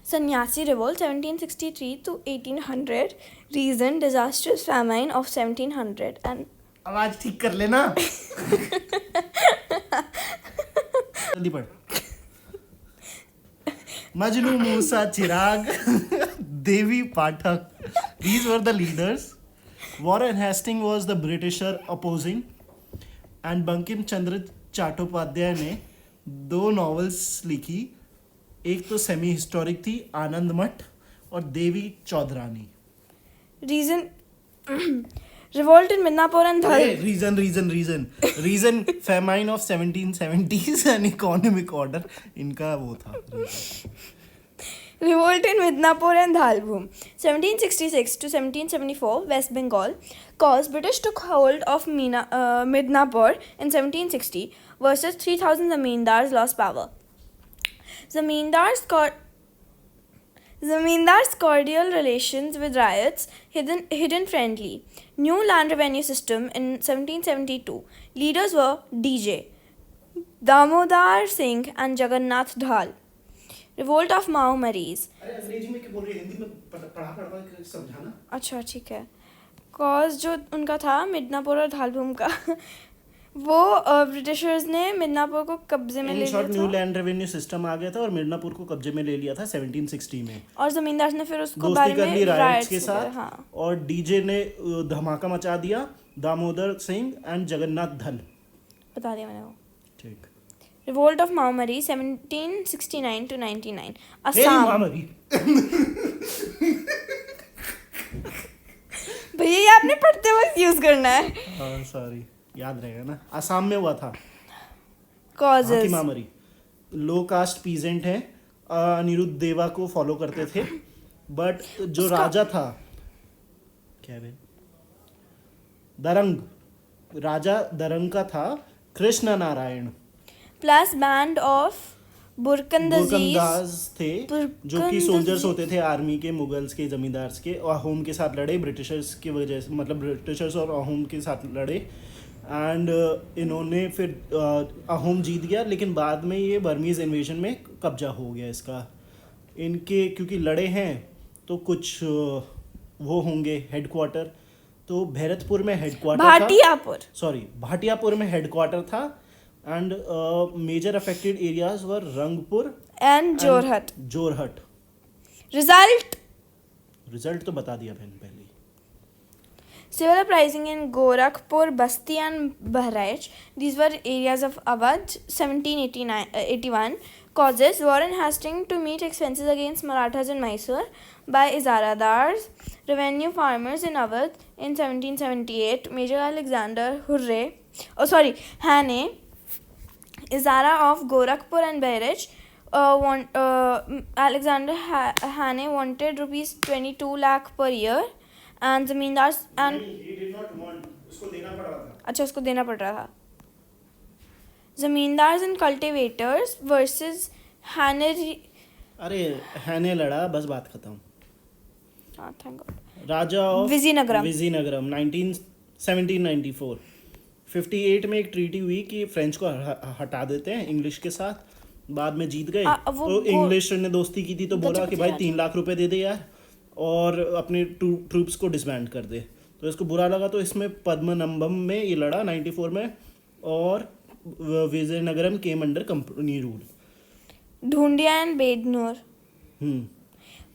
Sannyasi Revolt 1763 to 1800. Reason disastrous famine of 1700 and आवाज ठीक कर लेना. जल्दी पढ़. Majnu Musa Chirag, Devi Pathak. These were the leaders. Warren Hastings was the Britisher opposing. And Bankim Chandra Chattopadhyay ने 2 novels लिखी. एक तो सेमी हिस्टोरिक थी आनंद मठ और Devi Chaudhurani. reason revolt in Midnapur and Dhal. Reason famine of 1770s and economic order. इनका वो था. Revolt in Midnapur and Dhalbhum 1766 to 1774 West Bengal. Cause British took hold of Midnapur in 1760 versus 3000 zamindars lost power. Zamindars cordial relations with riots, hidden friendly. New land revenue system in 1772. Leaders were DJ Damodar Singh and Jagannath Dhal. Revolt of Maomaris. अंग्रेजी में क्या बोल रही है, हिंदी में पढ़ा समझाना. अच्छा ठीक है. कॉज जो उनका था मिदनापुर और धालभूम का वो ब्रिटिशर्स ने मिदनापुर को कब्जे में ले लिया न्यू था लैंड रेवेन्यू सिस्टम आ गया था और मिदनापुर को कब्जे में ले लिया था 1760 में. और जमींदार ने फिर उसको दोस्ती बारे कर ली में राइट्स राइट्स के साथ. हाँ और डीजे ने धमाका मचा दिया. दामोदर सिंह एंड जगन्नाथ धल. बता दिया मैंने वो. ठीक. Revolt of Moamaria 1769 to 99. हेरी असम. मामरी. भैया ये आपने पढ़ते वक्त यूज करना है. हाँ सॉरी, याद रहेगा ना. असम में हुआ था. हाकी causes. Moamari low caste peasant है. अनिरुद्ध देवा को फॉलो करते थे. बट जो राजा था क्या है दरंग, राजा दरंग का था Krishna Narayan. Plus band of Burkandaz थे जो कि सोल्जर्स बुरकंदाजी। होते थे आर्मी के, मुगल्स के, जमींदार्स के. और अहोम के साथ लड़े ब्रिटिशर्स की वजह से, मतलब ब्रिटिशर्स और अहोम के साथ लड़े. एंड इन्होंने फिर अहोम जीत गया, लेकिन बाद में ये बर्मीज इन्वेजन में कब्जा हो गया इसका. इनके क्योंकि लड़े हैं तो कुछ वो होंगे हेडक्वार्टर. तो भरतपुर में हेडक्वार्टर था. भाटियापुर में हेडक्वार्टर था. And major affected areas were Rangpur and Jorhat. Result तो बता दिया मैंने पहले. Civil uprising in Gorakhpur, Basti and Bahraich. These were areas of Awadh. 1781. Causes: Warren Hastings to meet expenses against Marathas in Mysore by Izaradars. Revenue farmers in Awadh in 1778. Major Alexander Hane, Izara of Gorakhpur and Bahraich. Alexander Hane wanted rupees 22 lakh per year. And जमींदार and उसको देना पड़ रहा था. अच्छा उसको देना पड़ रहा था. Zamindars and cultivators versus Henry. अरे हैने लड़ा, बस बात खत्म. हाँ thank God. Raja of Vizianagaram 1794. 58 में एक ट्रीटी हुई कि फ्रेंच को हटा देते हैं इंग्लिश के साथ. बाद में जीत गए तो इंग्लिश ने दोस्ती की थी तो बोला कि भाई 3 लाख रुपए दे दे यार और अपने ट्रूप्स को डिसबैंड कर दे. तो इसको बुरा लगा तो इसमें पद्मनंबम में ये लड़ा 94 में. और Vizianagaram came under company rule. Dhundiya and Bednur.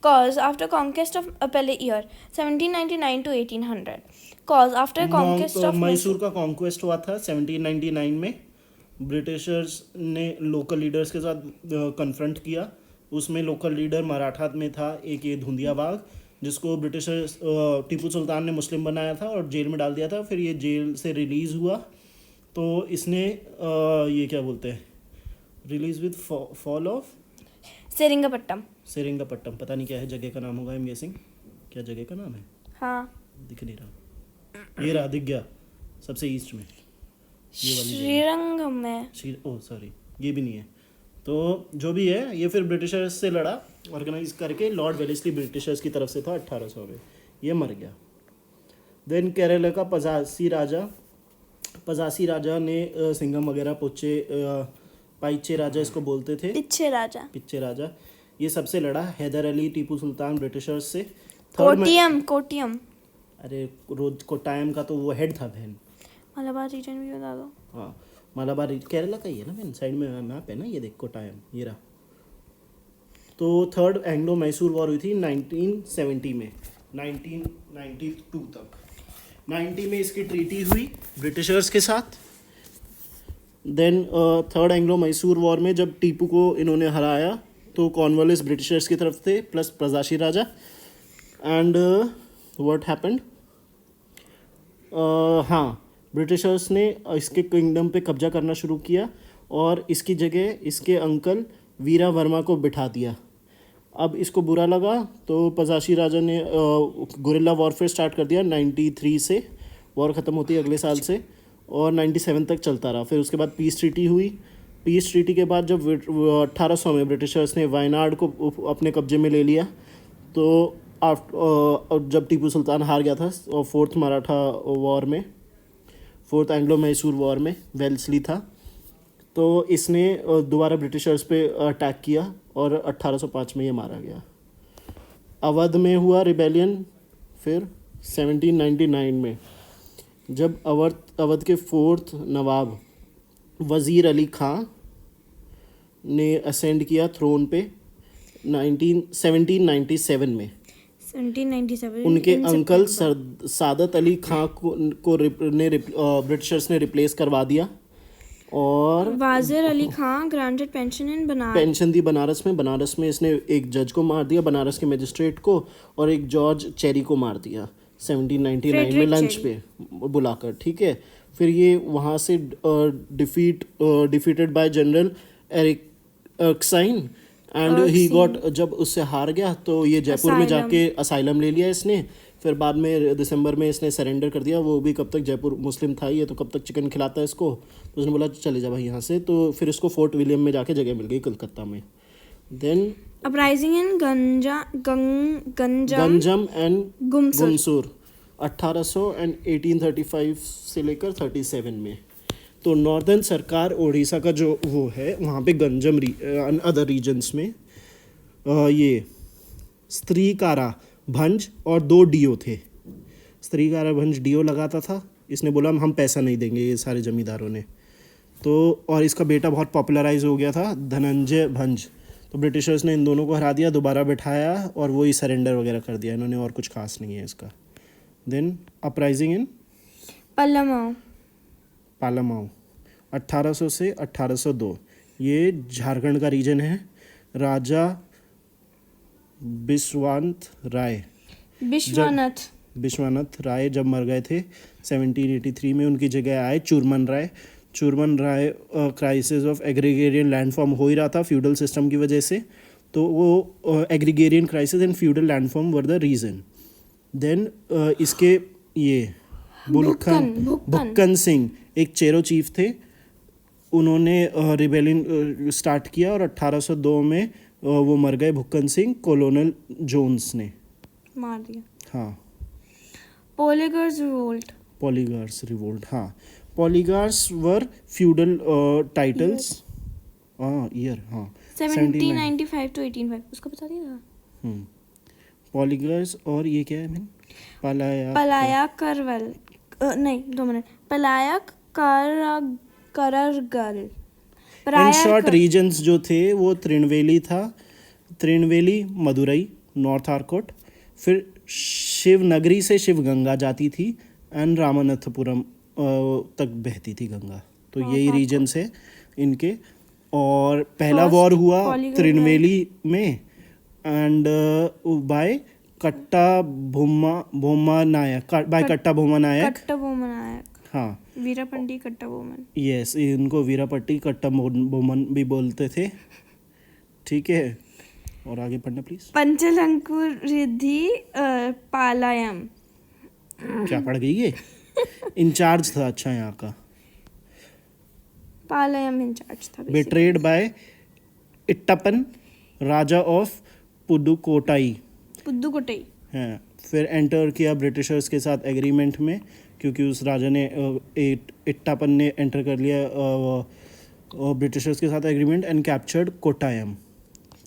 Cause after conquest of पहले year 1799 to 1800. Cause after conquest of Mysore का कॉन्क्वेस्ट हुआ था 1799 में. ब्रिटिशर्स ने लोकल लीडर्स के साथ कन्फ्रंट किया. उसमें लोकल लीडर मराठा में था एक ये धुंधिया बाग, जिसको ब्रिटिशर्स टीपू सुल्तान ने मुस्लिम बनाया था और जेल में डाल दिया था. फिर ये जेल से रिलीज़ हुआ तो इसने ये क्या बोलते हैं, release with fall of Seringapatam. पता नहीं क्या है जगह का नाम होगा. I am guessing. क्या जगह का नाम है? हाँ दिख नहीं रहा. ये रहा, दिख गया सबसे ईस्ट में. ये वाली श्रीरंगम में. ओह सॉरी, ये भी नहीं है. तो जो भी है ये फिर ब्रिटिशर्स से लड़ा ऑर्गेनाइज करके. लॉर्ड वेलेस्ली ब्रिटिशर्स की तरफ से था 1800 में. ये मर गया. देन केरला का पजासी राजा ने सिंघम वगैरह पाइचे राजा इसको बोलते थे. पिच्छे राजा. ये सबसे लड़ा, हैदर अली, टीपू सुल्तान, ब्रिटिशर्स से। थर्ड में, कोटियम अरे रोज कोटायम का तो वो हेड था बहन। मलाबार रीजन भी बता दो। हाँ, मलाबार केरला का ही है ना बहन, साइड में मैप है ना, ये देख कोटायम, ये रहा। तो थर्ड एंग्लो मैसूर वॉर हुई थी 1970 में, 1992 तक। 90 में इसकी ट्रीटी हुई ब्रिटिशर्स के साथ। Then third Anglo Mysore war में जब टीपू को इन्होंने हराया तो कॉर्नवालिस ब्रिटिशर्स की तरफ थे प्लस प्रजाशी राजा। एंड व्हाट हैपेंड, हाँ, ब्रिटिशर्स ने इसके किंगडम पे कब्जा करना शुरू किया और इसकी जगह इसके अंकल वीरा वर्मा को बिठा दिया। अब इसको बुरा लगा तो प्रजाशी राजा ने गुरिल्ला वॉरफेयर स्टार्ट कर दिया 93 से। वॉर ख़त्म होती है अगले साल से और 97 तक चलता रहा। फिर उसके बाद पीस ट्रीटी हुई। पीस ट्रीटी के बाद जब 1800 में ब्रिटिशर्स ने वायनाड को अपने कब्जे में ले लिया तो जब टीपू सुल्तान हार गया था और फोर्थ मराठा वॉर में, फोर्थ एंग्लो मैसूर वॉर में वेल्सली था, तो इसने दोबारा ब्रिटिशर्स पे अटैक किया और 1805 में ये मारा गया। अवध में हुआ रिबेलियन फिर 1799 में, जब अवध के फोर्थ नवाब वज़ीर अली खां ने असेंड किया थ्रोन पे 1797 में। 1797 उनके अंकल सादत अली खां को ब्रिटिशर्स ने रिप्लेस करवा दिया और वाजिर अली खां ग्रांटेड पेंशन इन बनारस, पेंशन दी बनारस में। बनारस में इसने एक जज को मार दिया, बनारस के मजिस्ट्रेट को, और एक जॉर्ज चेरी को मार दिया 1799 में लंच पे बुलाकर, ठीक है। फिर ये वहाँ से डिफीटेड बाय जनरल एरिक एक्साइन एंड ही गॉट, जब उससे हार गया तो ये जयपुर में जाके असाइलम ले लिया इसने। फिर बाद में दिसंबर में इसने सरेंडर कर दिया। वो भी कब तक, जयपुर मुस्लिम था ये, तो कब तक चिकन खिलाता है इसको, तो उसने बोला चले जा भाई यहाँ से। तो फिर इसको फोर्ट विलियम में जाके जगह मिल गई कलकत्ता में। Then uprising in Ganjam and Gumsur 1800 and 1835 से लेकर 37 में। तो नॉर्दर्न सरकार उड़ीसा का जो वो है वहाँ पे गंजम अदर रीजन्स में ये स्त्रीकारा भंज और 2 डीओ थे। स्त्रीकारा भंज डीओ लगाता था, इसने बोला हम पैसा नहीं देंगे, ये सारे जमींदारों ने। तो और इसका बेटा बहुत पॉपुलराइज हो गया था, धनंजय भंज। तो ब्रिटिशर्स ने इन दोनों को हरा दिया, दोबारा बैठाया और वही सरेंडर वगैरह कर दिया इन्होंने, और कुछ खास नहीं है इसका। देन अपराइजिंग इन पालामाऊ 1800 से 1802, ये झारखंड का रीजन है। राजा विश्वनाथ राय जब मर गए थे 1783 में, उनकी जगह आए Churaman Rai. Crisis of agrarian land form हो ही रहा था फ्यूडल सिस्टम की वजह से, तो वो agrarian crisis and feudal land form were the reason. Then इसके ये भुक्कन सिंह एक चेरो चीफ थे, उन्होंने रिबेलियन स्टार्ट किया और 1802 में वो मर गए भुक्कन सिंह, कॉलोनल जोन्स ने मार दिया। हाँ। पॉलीगार्स रिवोल्ट, हाँ। पॉलीगार्स वर फ्यूडल टाइटल्स, ईयर, हाँ 1795 to 1805, उसको बता दिया। पॉलीगार्स, और ये क्या है मैंने, पलायक कररगल। इन शॉर्ट रीजन्स जो थे वो त्रिनवेली था, त्रिनवेली, मदुरई, नॉर्थ आर्कोट, फिर शिवनगरी से शिवगंगा जाती थी एंड रामनाथपुरम तक बहती थी गंगा। तो यही रीजन्स है इनके। और पहला वॉर हुआ त्रिनवेली में एंड बाय कट्टा भोमा नायक, हाँ, वीरापट्टी कट्टा बोमन। यस, इनको वीरापट्टी कट्टा बोमन भी बोलते थे, ठीक है। और आगे पढ़ना प्लीज। पंचलंकुर रिद्धि पालायम, क्या पढ़ गई ये? इंचार्ज था, अच्छा यहाँ का पालायम इंचार्ज था। बेट्रेड बाय इट्टापन, राजा ऑफ पुदुकोटाई हैं। फिर एंटर किया ब्रिटिशर्स के साथ एग्रीमेंट में, क्योंकि उस राजा ने इट्टापन ने एंटर कर लिया ब्रिटिशर्स के साथ एग्रीमेंट एंड कैप्चर्ड कोटायम,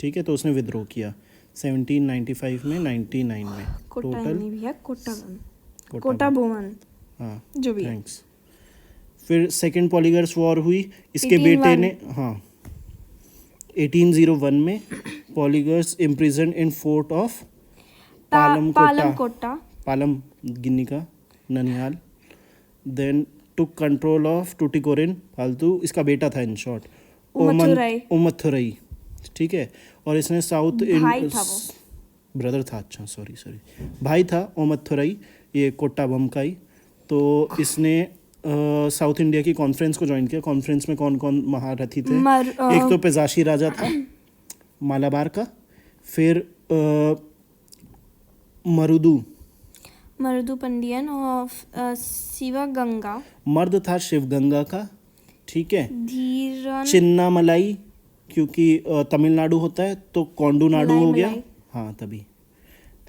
ठीक है, तो उसने विद्रोह किया 1795 में, 99 में कोटा टोटल। नहीं भैया, कोटाबन, कोटा कोटा बोमन, हाँ, जो भी है। थैंक्स। फिर सेकेंड पॉलीगर्स वॉर हुई, इसके 1801 बेटे ने, हाँ 1801 में polygars imprison in fort of Palam Palamcotta, पालम गिन्नी का ननिहाल। Then took control of Tuticorin फालतू, इसका बेटा था इन शॉर्ट, उमथुराई। उमथुरई, ठीक है। और इसने साउथ भाई था वो। ब्रदर था, अच्छा सॉरी भाई था ओमथुरई, ये कोट्टाबम का ही। तो इसने साउथ इंडिया की कॉन्फ्रेंस को ज्वाइन किया। कॉन्फ्रेंस में कौन कौन महारथी थे? एक तो पेजाशी राजा था मालाबार का, फिर मरुदु पंडियन ऑफ शिवा गंगा, मर्द था शिवगंगा का, ठीक है। धीरन चिन्ना मलाई, क्योंकि तमिलनाडु होता है तो कोंडू नाडु हो गया, मलाई। हाँ तभी।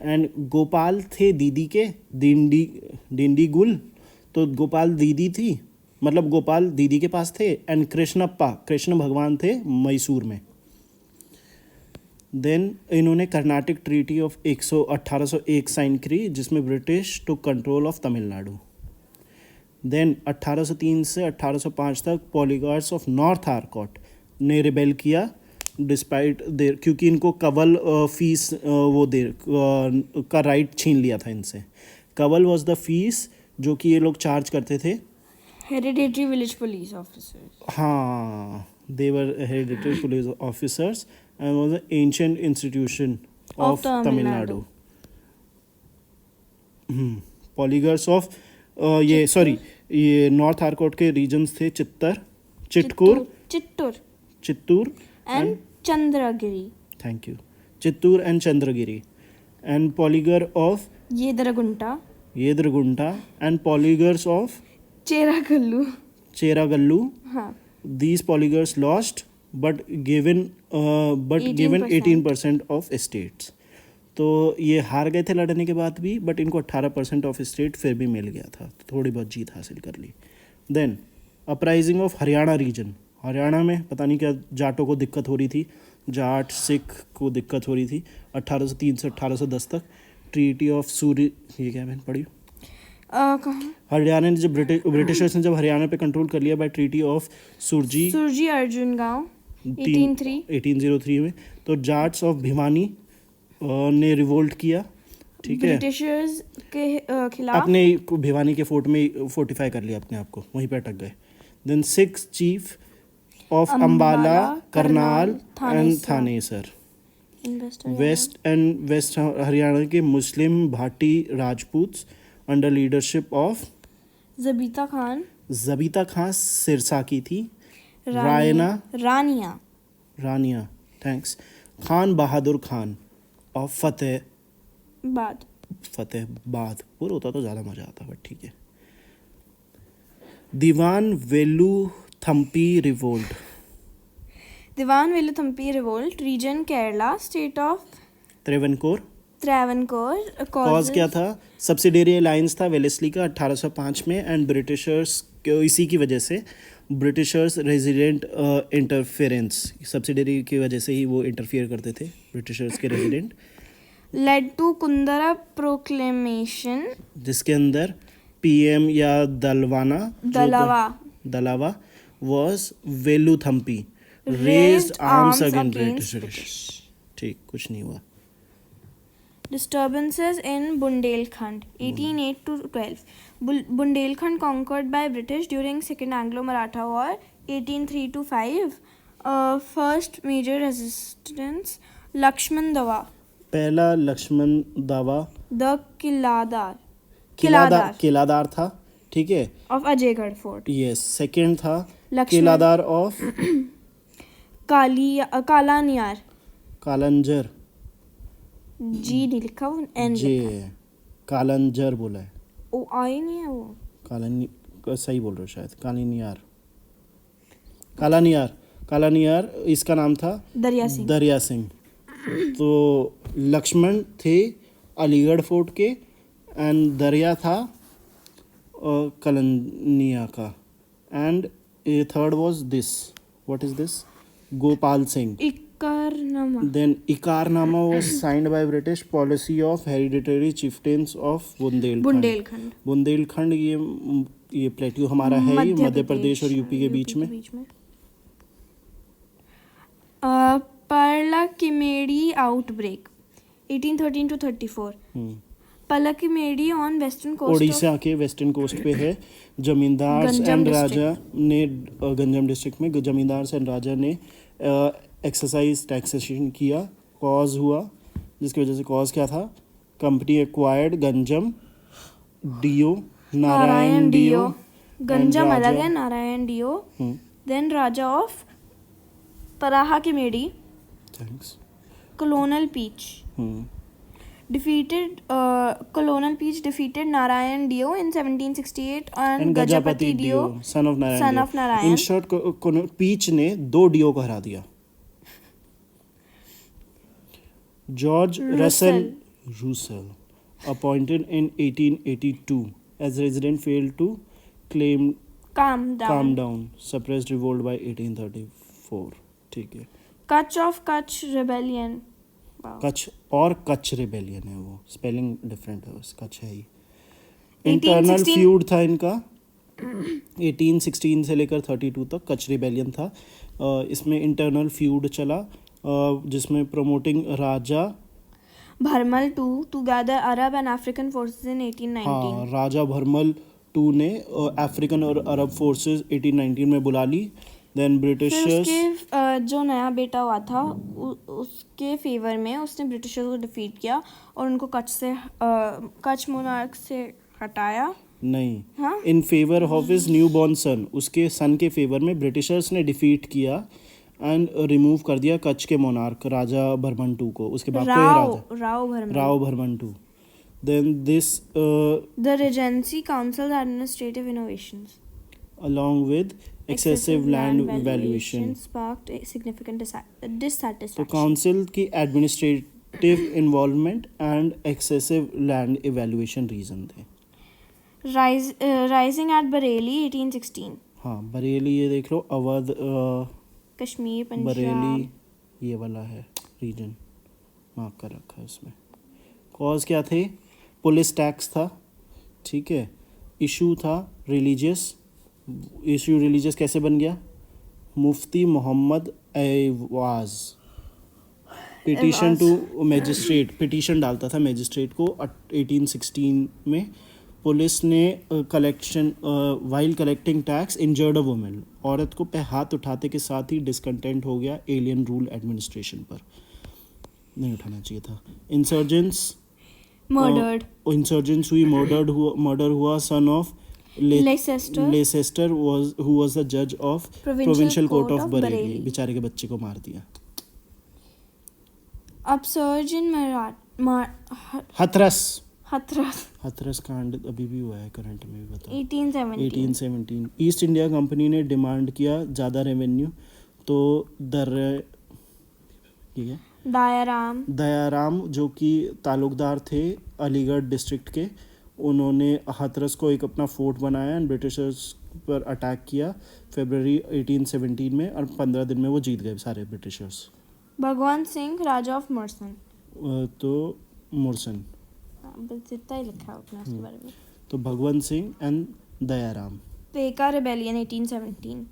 एंड गोपाल थे दीदी के, डिंडी गुल, तो गोपाल दीदी थी, मतलब गोपाल दीदी के पास थे। एंड कृष्णप्पा, कृष्ण भगवान थे मैसूर में। देन इन्होंने कर्नाटिक ट्रीटी ऑफ 1801 साइन करी, जिसमें British took control of Tamil Nadu. Then 1803 से 1805 तक पॉलीगार्ड्स ऑफ नॉर्थ आर्कॉट ने रिबेल किया डिस्पाइट देर, क्योंकि इनको कवल फीस वो देर का राइट छीन लिया था इनसे। कवल वाज द फीस जो कि ये लोग चार्ज करते थे। हेरिडेटरी विलेज पुलिस ऑफिसर्स, हाँ, they were hereditary police officers and was an ancient institution of Tamil Nadu. Polygars of ये सॉरी, ये नॉर्थ आर्कॉट के रीजन्स थे Chittoor and Chandragiri, thank you, Chittoor and Chandragiri. And polygar of Yedaragunta and polygars of Cheragallu. हाँ, These polygars lost but given 18% of estates। तो ये हार गए थे लड़ने के बाद भी, बट इनको 18% ऑफ स्टेट फिर भी मिल गया था, तो थोड़ी बहुत जीत हासिल कर ली। Then uprising of Haryana region, Haryana में पता नहीं क्या जाटों को दिक्कत हो रही थी, जाट सिख को दिक्कत हो रही थी। 1803 से 1810 तक ट्रीटी ऑफ सूरी, ये क्या मैंने पढ़ी, हरियाणा ने जब ब्रिटिशर्स ने जब हरियाणा पे कंट्रोल कर लिया बाय ट्रीटी ऑफ सुरजी अर्जुन गांव 1803 में, तो जाट्स ऑफ भिवानी ने रिवोल्ट किया, ठीक है। ब्रिटिशर्स के खिलाफ अपने भिवानी के फोर्ट में फोर्टिफाई कर लिया अपने आप को, वहीं पे अटक गए। Then 6 chief of Ambala, Karnal and Thanesar. West Haryana के Muslim Bhati Rajput under leadership of Zabita Khan Sirsa की थी। रानिया थैंक्स। खान बहादुर खान ऑफ फतेहबाद, पूरा होता तो ज़्यादा मज़ा आता, बट ठीक है। Dewan Velu Thampi revolt, region Kerala, state of Travancore. Cause क्या था? सब्सिडियरी अलायंस था वेलेस्ली का 1805 में, एंड ब्रिटिशर्स इसी की वजह से ब्रिटिशर्स रेजिडेंट इंटरफेरेंस, सब्सिडियरी की वजह से ही वो इंटरफियर करते थे ब्रिटिशर्स के resident. Led to Kundara proclamation, जिसके अंदर पीएम या Dalawa was Velu Thampi raised arms against British. ठीक, कुछ नहीं हुआ। Disturbances in Bundelkhand 1808 to 12. Bundelkhand conquered by British during Second Anglo-Maratha War 1803 to 5. First major resistance, Lakshman Dawa. पहला लक्ष्मण दावा The किलादार था, ठीक है, of Ajaygarh Fort. Yes. Second था लक्ष्मण किलादार ऑफ कालंजर, जी नहीं लिखा, वो एन जे कालंजर बोला है, ओ आई नहीं है वो, सही बोल रहे हो शायद, कालानियार इसका नाम था दरिया सिंह। तो लक्ष्मण थे अलीगढ़ फोर्ट के, एंड दरिया था कलनिया का, and third was this, what is this, Gopal Singh. Ikarnama. Then Ikarnama was signed by British policy of hereditary chieftains of Bundelkhand. Bundelkhand ये प्लेट्यू हमारा है ही मध्य प्रदेश और यूपी के बीच में. Parlakimedi outbreak 1813 to 34. Palakimedi on western coast Odisha के वेस्टर्न कोस्ट पे है. जमींदार एंड राजा ने गंजम डिस्ट्रिक्ट में जमींदार एंड राजा ने एक्सरसाइज टैक्सेशन किया. कॉज हुआ जिसकी वजह से कॉज क्या था? Company acquired Ganjam Deo Narayan Deo. गंजम अलग है, Narayan Deo. Then raja of Parahakimeди. Thanks. Colonel Peach defeated Narayan Dio in 1768 and Gajapati Dio, son of Narayan. In short, Peach ने 2 डीओ को हरा दिया. George Russell appointed in 1882 as resident failed to calm down suppressed revolt by 1834. ठीक है. Kutch rebellion. Kutch और Kutch rebellion है, वो spelling different है, बस कच्छ है ही. इंटरनल फ्यूड था इनका 1816 से लेकर 32 तक कच्छ रिबेलियन था. इसमें इंटरनल फ्यूड चला जिसमें promoting Raja Bharmal to gather Arab and African forces in 1819. हाँ, राजा भरमल टू ने अफ्रीकन और अरब फोर्सेस 1819 में बुला ली. देन ब्रिटिशर्स जो नया बेटा हुआ था उसके फेवर में उसने ब्रिटिशर्स को डिफीट किया और उनको कच्छ मोनार्क से हटाया. नहीं, हाँ? In favour of his new born son, उसके सन के फेवर में ब्रिटिशर्स ने डिफीट किया एंड रिमूव कर दिया कच्छ के मोनार्क राजा भरमन टू को. उसके बाद Rao Bharman two. Then this the regency council administrative innovations along with excessive land valuation sparked a significant dissatisfaction. तो काउंसिल की administrative involvement and excessive land evaluation reason थे. Rising at Bareilly 1816. हाँ, बरेली ये देख लो, अवध कश्मीर पंजाब बरेली ये वाला है रीजन, मार्क कर रखा है उसमें. कॉज क्या थे? पुलिस टैक्स था. ठीक है. इशू था रिलीजियस. इशू रिलीजियस कैसे बन गया? Mufti Mohammad Aiwaz petition to magistrate, petition डालता था मैजिस्ट्रेट को 1816 में. पुलिस ने while collecting tax injured a women, औरत को पे हाथ उठाते के साथ ही डिसकंटेंट हो गया एलियन रूल एडमिनिस्ट्रेशन पर, नहीं उठाना चाहिए था. इंसर्जेंट्स हुई, मर्डर हुआ. Son of Leicester who was the judge of provincial court of Bareilly. बेचारे के बच्चे को मार दिया. upsurge in हाथरस कांड अभी भी हुआ है करंट में भी. बताओ. 1817. ईस्ट इंडिया कंपनी ने डिमांड किया ज़्यादा रेवेन्यू, तो दयाराम जो कि तालुकदार थे अलीगढ़ डिस्ट्रिक्ट के, उन्होंने हाथरस को एक अपना फोर्ट बनाया एंड ब्रिटिशर्स पर अटैक किया फरवरी 1817 में, और 15 दिन में वो जीत गए सारे ब्रिटिशर्स. भगवंत सिंह राजा ऑफ मुरसन. तो मुरसन जितना ही लिखा अपना उसके बारे में. तो भगवंत सिंह एंड दयाराम. पेका रिबेलियन 1817.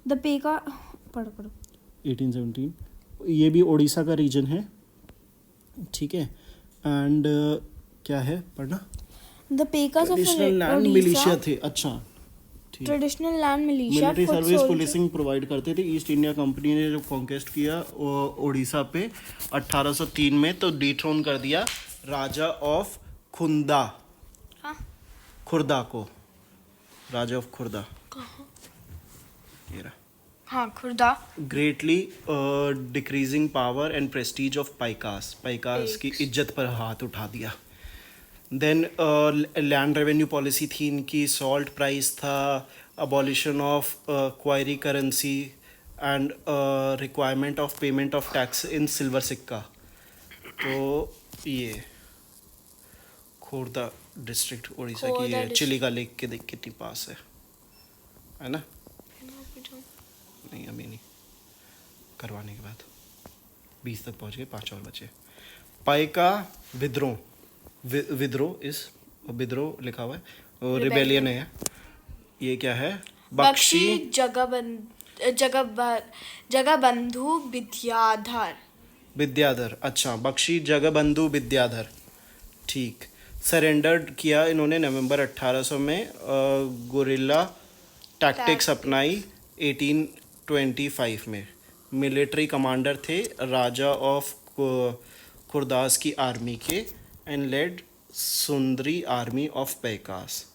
द पेका पढ़ो 1817 ये भी उड़ीसा का रीजन है. ठीक है. एंड क्या है पढ़ना? The Pekas of land militia थे. अच्छा, traditional land militia military service policing provide करते थे. ईस्ट इंडिया कंपनी ने जब कॉन्क्वेस्ट किया उड़ीसा पे 1803 में, तो डिथ्रोन कर दिया राजा ऑफ खुर्दा को. राजा ऑफ खुर्दा हाँ, Khurda. Greatly decreasing power and prestige of Paikas की इज्जत पर हाथ उठा दिया. देन लैंड रेवेन्यू पॉलिसी थी इनकी. सॉल्ट प्राइस था. Abolition of query currency and requirement of payment of tax in silver सिक्का. तो ये खोर्दा डिस्ट्रिक्ट उड़ीसा की है. चिलिका लेक के देख कितनी पास है ना? नहीं, अभी नहीं, करवाने के बाद. 20 तक पहुंच गए, 5 और बचे। पाई का विद्रोह, विद्रोह इस विद्रोह लिखा हुआ है, रिबेलियन है। ये क्या है? बख्शी जगबंधु विद्याधर। विद्याधर, अच्छा, बख्शी जगबंधु विद्याधर, ठीक। सरेंडर किया इन्होंने नवंबर 1800 में, गुरिल्ला टैक्टिक्स अपनाई 1825 में। मिलिट्री कमांडर थे राजा ऑफ कुर्दास की आर्मी के, and lead Sundari army of पैकास।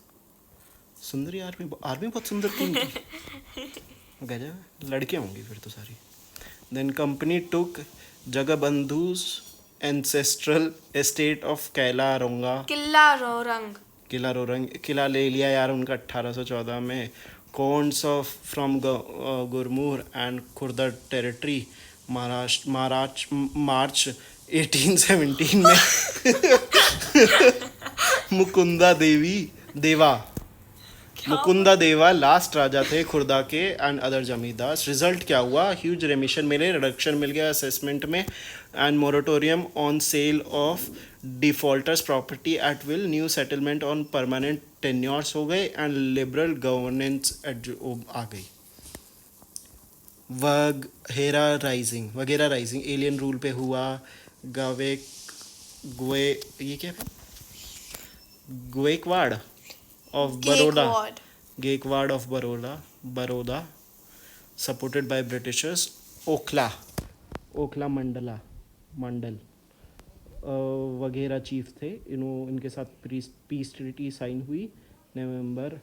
Sundari army, army बहुत सुंदर थी इनकी। गजब, लड़कियां होंगी फिर तो सारी। Then company took Jagabandhu's ancestral estate of Killa Rorang. किला ले लिया यार उनका 1814 में। Cons of from Gurmur and Khurda territory, March 1817 में। मुकुंदा देवा लास्ट राजा थे खुर्दा के, एंड अदर जमींदार। रिजल्ट क्या हुआ? ह्यूज रेमिशन मिले, रिडक्शन मिल गया असेसमेंट में, and moratorium on sale of defaulters property eight will, new settlement on permanent tenures हो गए, एंड लिबरल गवर्नेंस आ गई। वगैरह राइजिंग एलियन रूल पे हुआ। ये क्या है? ग्वेकवाड़ of Gaekwad of Baroda, supported by Britishers. Okhla मंडल वगैरह चीफ थे। इनके साथ पीस ट्रीटी साइन हुई नवंबर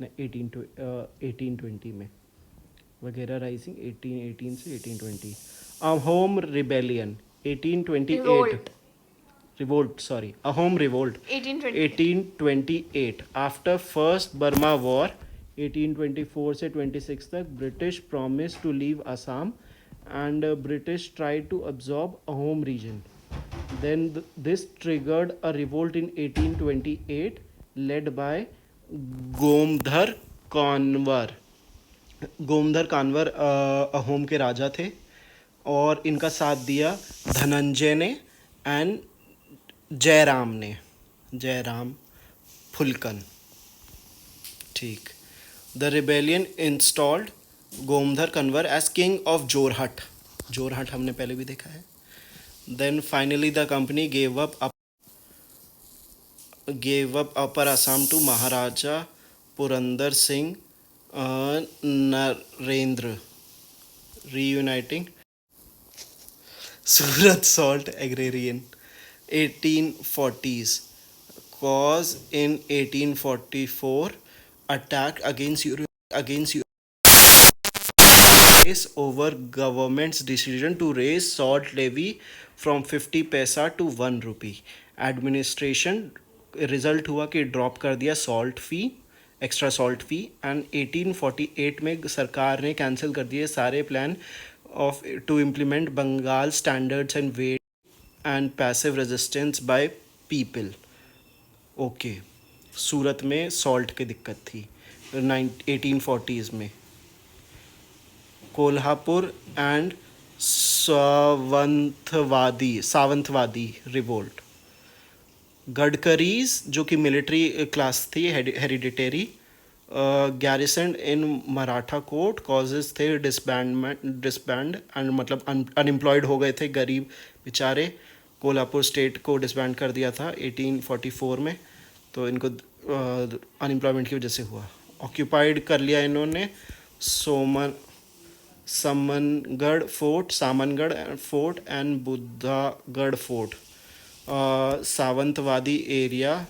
1820 में। वगैरह राइजिंग 1818 से 1820। Ahom rebellion 1828। Ahom revolt 1828। After first Burma war 1824 से 26 तक, British promise to leave Assam, and British tried to absorb Ahom region. Then this triggered a revolt in 1828 led by Gomdhar Konwar Ahom के राजा थे, और इनका साथ दिया धनंजय ने एंड जयराम फुलकन, ठीक। The rebellion installed Gomdhar Konwar as king of Jorhat हमने पहले भी देखा है। Then finally the company gave up upper Assam to Maharaja Purandar Singh Narendra, reuniting Surat salt agrarian 1840s, cause in 1844 attack against over government's decision to raise salt levy from 50 पैसा to 1 rupee. Administration result हुआ कि drop कर दिया salt fee, extra salt fee, and 1848 में सरकार ने cancel कर दिए सारे plan of to implement Bengal standards and weight and passive resistance by people. Okay, Surat में सॉल्ट की दिक्कत थी 1840s में। Kolhapur and Sawantwadi revolt. गडकरीज जो कि मिलिट्री क्लास थी, hereditary, garrison in Maratha court, causes थे डिसबैंड एंड मतलब अनएम्प्लॉयड हो गए थे गरीब बेचारे। कोल्हापुर स्टेट को डिसबैंड कर दिया था 1844 में, तो इनको अनएम्प्लॉयमेंट की वजह से हुआ। ऑक्यूपाइड कर लिया इन्होंने Samangad fort and Buddhagad fort. Sawantwadi area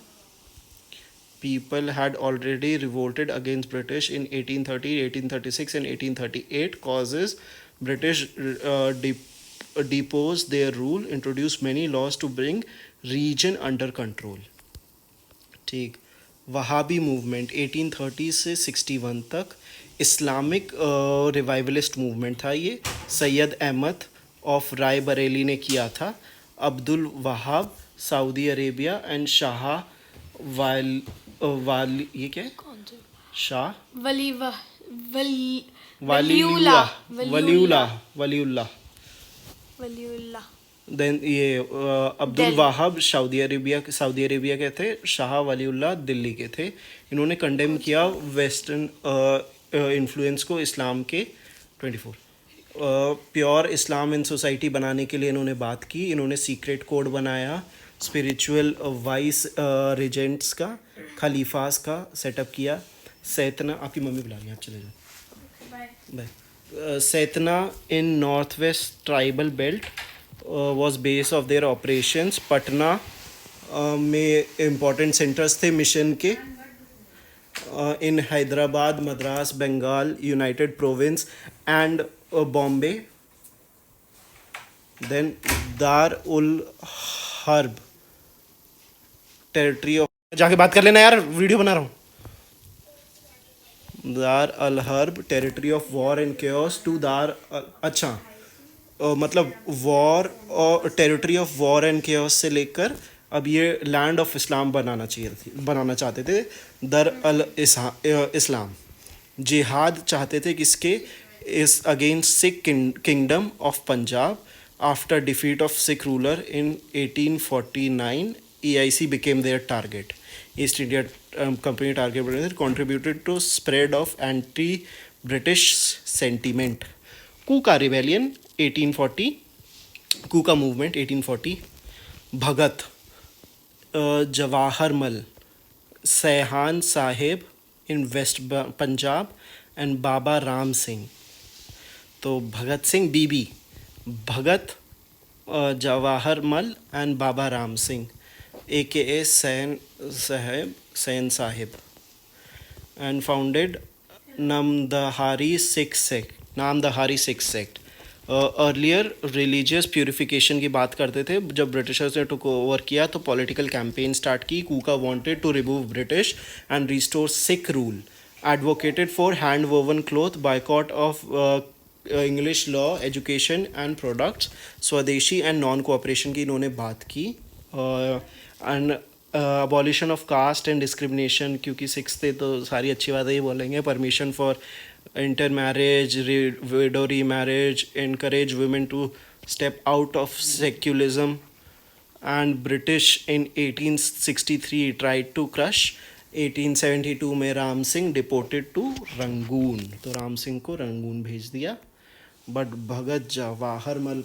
people had already revolted against British in 1830, 1836 and 1838. Causes British deposed their rule, introduced many laws to bring region under control. ठीक। वहाबी मूवमेंट 1830 से 61 तक इस्लामिक रिवाइवलिस्ट मूवमेंट था ये। सैयद अहमद ऑफ राय बरेली ने किया था। Abdul Wahab Saudi Arabia and Shah ये क्या है? शाह वलीउल्लाह वलीउल्लाह. देन ये अब्दुल दिल्ली. वाहब सऊदी अरेबिया के थे, शाह वलीउल्लाह दिल्ली के थे. इन्होंने कंडेम किया वेस्टर्न इन्फ्लुएंस को इस्लाम के 24 प्योर इस्लाम इन सोसाइटी बनाने के लिए इन्होंने बात की. इन्होंने सीक्रेट कोड बनाया, स्पिरिचुअल वाइस रिजेंट्स का, खलीफास का सेटअप किया. सैतना आपकी मम्मी बुला रही है, आप चले जाओ. Bye. Sittana in north west tribal belt was base of their operations. Patna में इम्पोर्टेंट सेंटर्स थे मिशन के. In Hyderabad, Madras, Bengal, united province and Bombay. Then दार उल हर्ब टेरिटरी ऑफ, जाके बात कर लेना यार, वीडियो बना रहा हूँ. दार अल हर्ब territory of war and chaos to दार. अच्छा मतलब वॉर और territory of war and chaos से लेकर अब ये लैंड ऑफ इस्लाम बनाना चाहते थे. दर अल इस्लाम जिहाद चाहते थे किसके, इस against Sikh kingdom of Punjab. After defeat of Sikh ruler in 1849 EIC became their target. East India Company target contributed to spread of anti-British sentiment. Kuka rebellion 1840, Kuka movement 1840. Bhagat Jawaharmal, Saihan Saheb in west Punjab and Baba Ram Singh. तो भगत सिंह बीबी, Bhagat Jawaharmal and Baba Ram Singh AKA Sain Sahib and founded Namdhari Sikh sect. Earlier religious purification की बात करते थे. जब Britishers ने took over किया तो पॉलिटिकल कैंपेन स्टार्ट की. Kuka wanted to remove British and restore Sikh rule. Advocated for hand woven cloth, boycott of English law, education and products, swadeshi and non cooperation की इन्होंने बात की. And abolition of caste and discrimination, क्योंकि सिक्स थे तो सारी अच्छी बातें ही बोलेंगे. Permission for intermarriage, widow remarriage, encourage women to step out of secularism. And British in 1863 tried to crush. 1872 में राम सिंह डिपोटेड टू रंगून, तो राम सिंह को रंगून भेज दिया. बट भगत जवाहरमल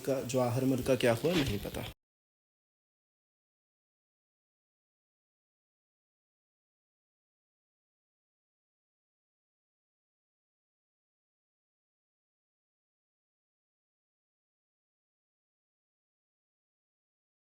का क्या हुआ नहीं पता.